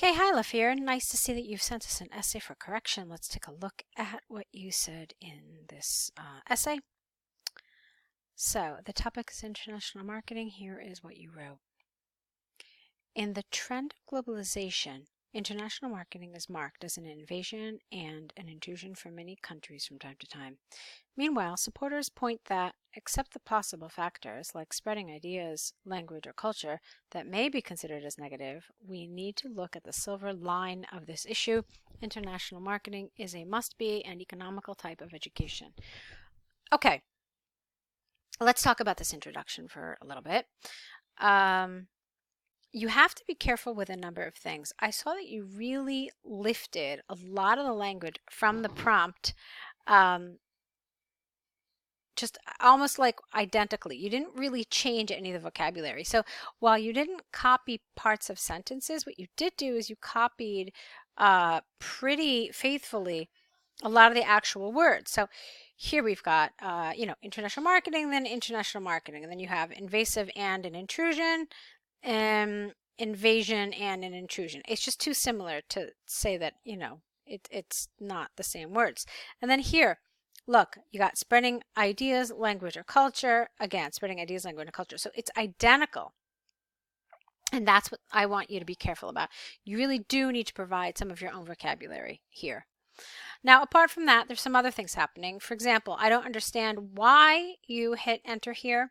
Okay, hi Lafir. Nice to see that you've sent us an essay for correction. Let's take a look at what you said in this essay. So, the topic is international marketing. Here is what you wrote. In the trend of globalization, international marketing is marked as an invasion and an intrusion from many countries from time to time. Meanwhile, supporters point that, except the possible factors like spreading ideas, language, or culture that may be considered as negative, we need to look at the silver line of this issue. International marketing is a must-be and economical type of education. Okay, let's talk about this introduction for a little bit. You have to be careful with a number of things. I saw that you really lifted a lot of the language from the prompt, just almost like identically. You didn't really change any of the vocabulary. So while you didn't copy parts of sentences, what you did do is you copied pretty faithfully a lot of the actual words. So here we've got, international marketing, then international marketing, and then you have invasive and an intrusion, invasion and an intrusion. It's just too similar to say that, it's not the same words. And then here, look, you got spreading ideas, language, or culture. Again, spreading ideas, language, and culture. So it's identical. And that's what I want you to be careful about. You really do need to provide some of your own vocabulary here. Now, apart from that, there's some other things happening. For example, I don't understand why you hit enter here.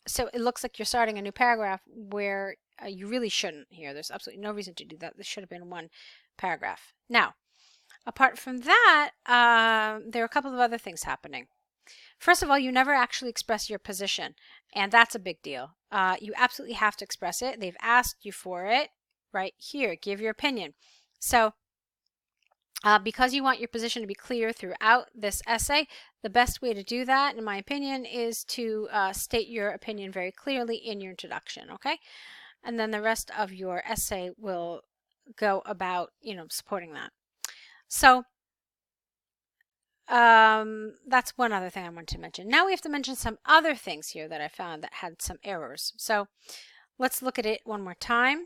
So it looks like you're starting a new paragraph where you really shouldn't here. There's absolutely no reason to do that. This should have been one paragraph. Now, apart from that, there are a couple of other things happening. First of all, you never actually express your position, and that's a big deal. You absolutely have to express it. They've asked you for it right here. Give your opinion. So because you want your position to be clear throughout this essay, the best way to do that, in my opinion, is to state your opinion very clearly in your introduction, okay? And then the rest of your essay will go about, supporting that. So that's one other thing I want to mention. Now we have to mention some other things here that I found that had some errors. So let's look at it one more time,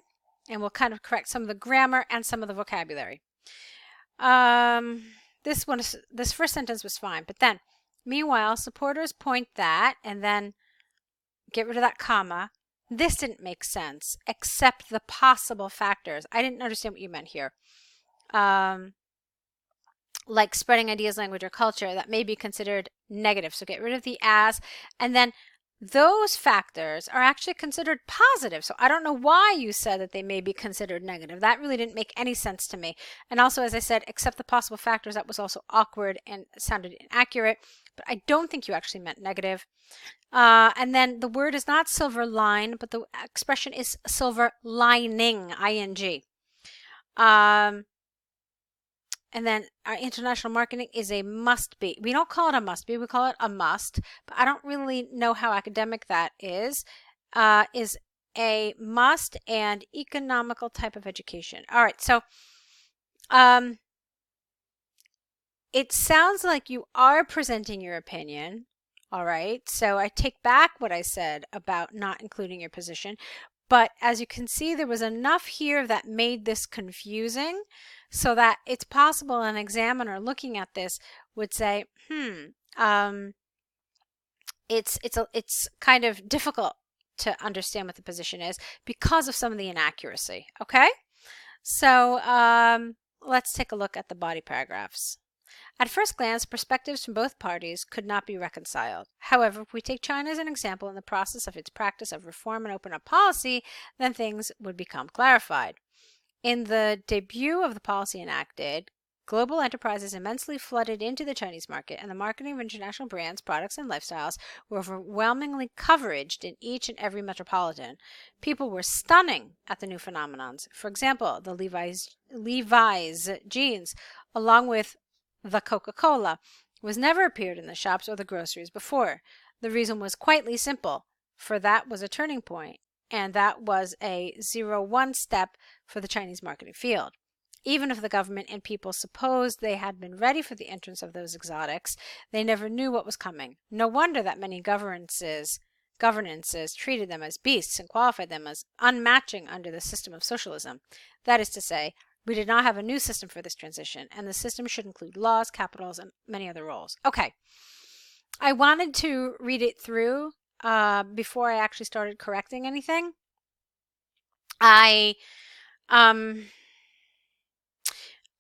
and we'll kind of correct some of the grammar and some of the vocabulary. This first sentence was fine, but then, meanwhile, supporters point that, and then get rid of that comma. This didn't make sense, except the possible factors. I didn't understand what you meant here. Like spreading ideas, language, or culture that may be considered negative. So get rid of the as, and then those factors are actually considered positive. So I don't know why you said that they may be considered negative. That really didn't make any sense to me. And also, as I said, except the possible factors, that was also awkward and sounded inaccurate. But I don't think you actually meant negative. And then the word is not silver line, but the expression is silver lining, ing. And then our international marketing is a must-be. We don't call it a must-be, we call it a must, but I don't really know how academic that is a must and economical type of education. All right, so it sounds like you are presenting your opinion. All right, so I take back what I said about not including your position, but as you can see, there was enough here that made this confusing, so that it's possible an examiner looking at this would say, it's kind of difficult to understand what the position is because of some of the inaccuracy. Okay, so let's take a look at the body paragraphs. At first glance, perspectives from both parties could not be reconciled. However, if we take China as an example in the process of its practice of reform and open up policy, then things would become clarified. In the debut of the policy enacted, global enterprises immensely flooded into the Chinese market, and the marketing of international brands, products, and lifestyles were overwhelmingly coveraged in each and every metropolitan. People were stunning at the new phenomenons. For example, the Levi's jeans, along with the Coca-Cola, was never appeared in the shops or the groceries before. The reason was quietly simple, for that was a turning point, and that was a 0-1 step for the Chinese marketing field. Even if the government and people supposed they had been ready for the entrance of those exotics, they never knew what was coming. No wonder that many governments governances treated them as beasts and qualified them as unmatching under the system of socialism. That is to say, we did not have a new system for this transition, and the system should include laws, capitals, and many other roles. Okay, I wanted to read it through before I actually started correcting anything. I'm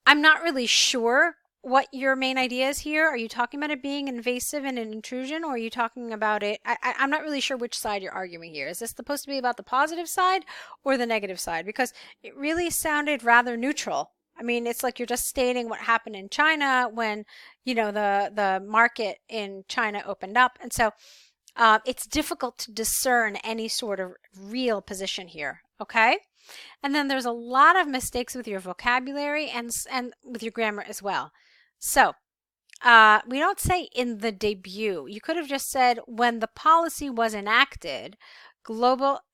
not really sure what your main idea is here. Are you talking about it being invasive and an intrusion, or are you talking about it? I'm not really sure which side you're arguing here. Is this supposed to be about the positive side or the negative side? Because it really sounded rather neutral. I mean, it's like you're just stating what happened in China when, you know, the market in China opened up. And so it's difficult to discern any sort of real position here. Okay. And then there's a lot of mistakes with your vocabulary and with your grammar as well. So we don't say in the debut. You could have just said when the policy was enacted,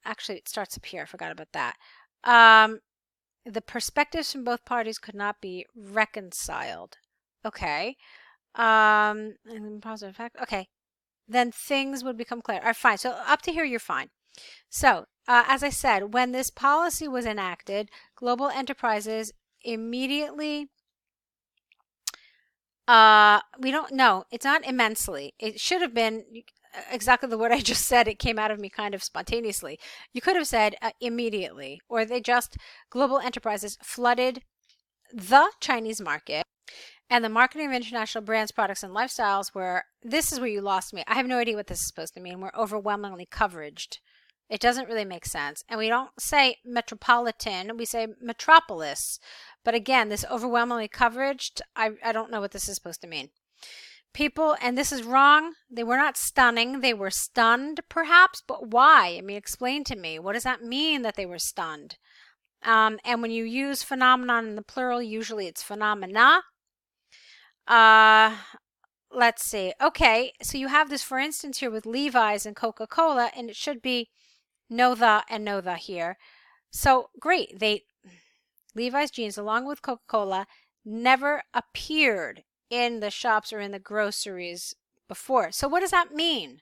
actually it starts up here. I forgot about that. The perspectives from both parties could not be reconciled. Okay. And positive effect. Okay. Then things would become clear. All right, fine. So up to here, you're fine. So as I said, when this policy was enacted, global enterprises immediately, we don't know. It's not immensely. It should have been exactly the word I just said. It came out of me kind of spontaneously. You could have said immediately, or global enterprises flooded the Chinese market. And the marketing of international brands, products, and lifestyles this is where you lost me. I have no idea what this is supposed to mean. We're overwhelmingly coveraged. It doesn't really make sense. And we don't say metropolitan, we say metropolis. But again, this overwhelmingly coveraged, I don't know what this is supposed to mean. People, and this is wrong, they were not stunning. They were stunned, perhaps, but why? I mean, explain to me. What does that mean that they were stunned? And when you use phenomenon in the plural, usually it's phenomena. Let's see. Okay, so you have this, for instance, here with Levi's and Coca-Cola, and it should be know the and know the here. So great. Levi's jeans, along with Coca-Cola, never appeared in the shops or in the groceries before. So what does that mean?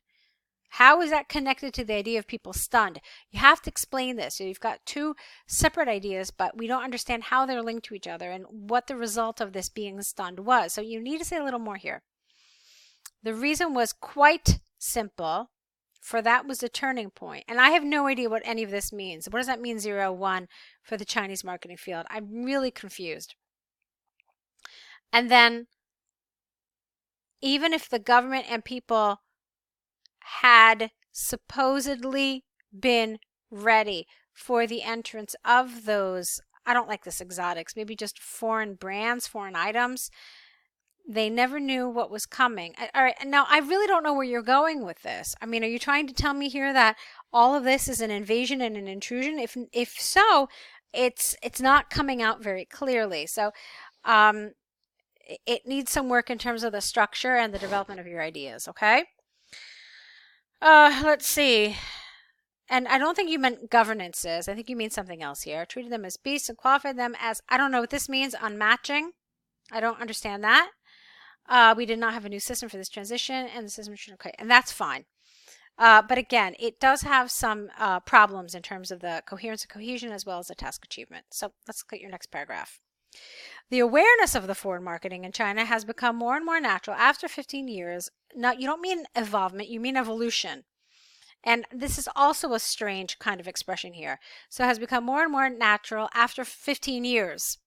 How is that connected to the idea of people stunned? You have to explain this. So you've got two separate ideas, but we don't understand how they're linked to each other and what the result of this being stunned was. So you need to say a little more here. The reason was quite simple, for that was the turning point. And I have no idea what any of this means. What does that mean, 0-1, for the Chinese marketing field? I'm really confused. And then, even if the government and people had supposedly been ready for the entrance of those, I don't like this, exotics, maybe just foreign brands, foreign items, they never knew what was coming. All right, now I really don't know where you're going with this. I mean, are you trying to tell me here that all of this is an invasion and an intrusion? If so, it's not coming out very clearly. So it needs some work in terms of the structure and the development of your ideas, okay? Let's see. And I don't think you meant governances. I think you mean something else here. Treated them as beasts and qualified them as, I don't know what this means, unmatching. I don't understand that. We did not have a new system for this transition, and the system should, okay, and that's fine. But again, it does have some problems in terms of the coherence and cohesion as well as the task achievement. So let's look at your next paragraph. The awareness of the foreign marketing in China has become more and more natural after 15 years. Now, you don't mean evolvement, you mean evolution. And this is also a strange kind of expression here. So it has become more and more natural after 15 years.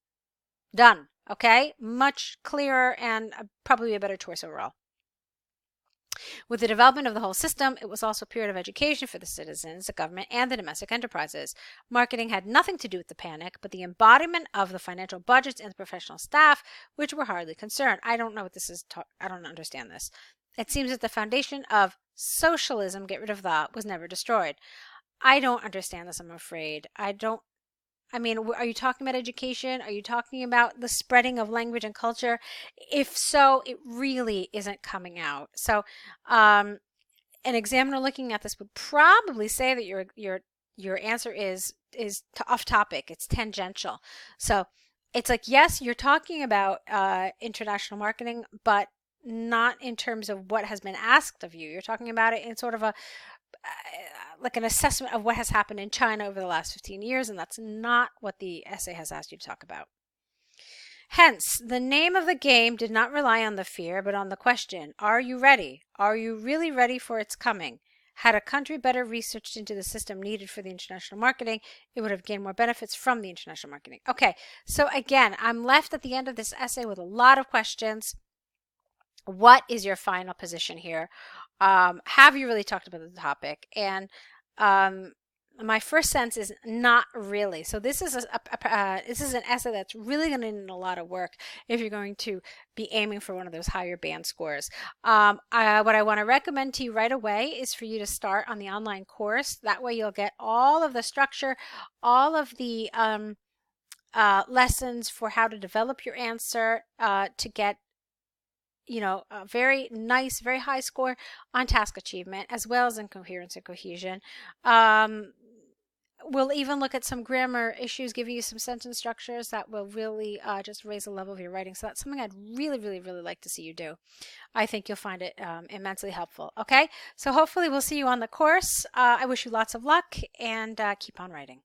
Done. Okay? Much clearer and probably a better choice overall. With the development of the whole system, it was also a period of education for the citizens, the government, and the domestic enterprises. Marketing had nothing to do with the panic, but the embodiment of the financial budgets and the professional staff, which were hardly concerned. I don't know what this is. I don't understand this. It seems that the foundation of socialism, get rid of that, was never destroyed. I don't understand this, I'm afraid. I mean, are you talking about education? Are you talking about the spreading of language and culture? If so, it really isn't coming out. So an examiner looking at this would probably say that your answer is off topic. It's tangential. So it's like, yes, you're talking about international marketing, but not in terms of what has been asked of you. You're talking about it in sort of a like an assessment of what has happened in China over the last 15 years, and that's not what the essay has asked you to talk about. Hence, the name of the game did not rely on the fear, but on the question, are you ready? Are you really ready for its coming? Had a country better researched into the system needed for the international marketing, it would have gained more benefits from the international marketing. Okay, so again, I'm left at the end of this essay with a lot of questions. What is your final position here? Have you really talked about the topic? And my first sense is not really. So this is this is an essay that's really going to need a lot of work if you're going to be aiming for one of those higher band scores. What I want to recommend to you right away is for you to start on the online course. That way you'll get all of the structure, all of the lessons for how to develop your answer to get a very nice, very high score on task achievement, as well as in coherence and cohesion. We'll even look at some grammar issues, giving you some sentence structures that will really just raise the level of your writing. So that's something I'd really, really, really like to see you do. I think you'll find it immensely helpful. Okay, so hopefully we'll see you on the course. I wish you lots of luck and keep on writing.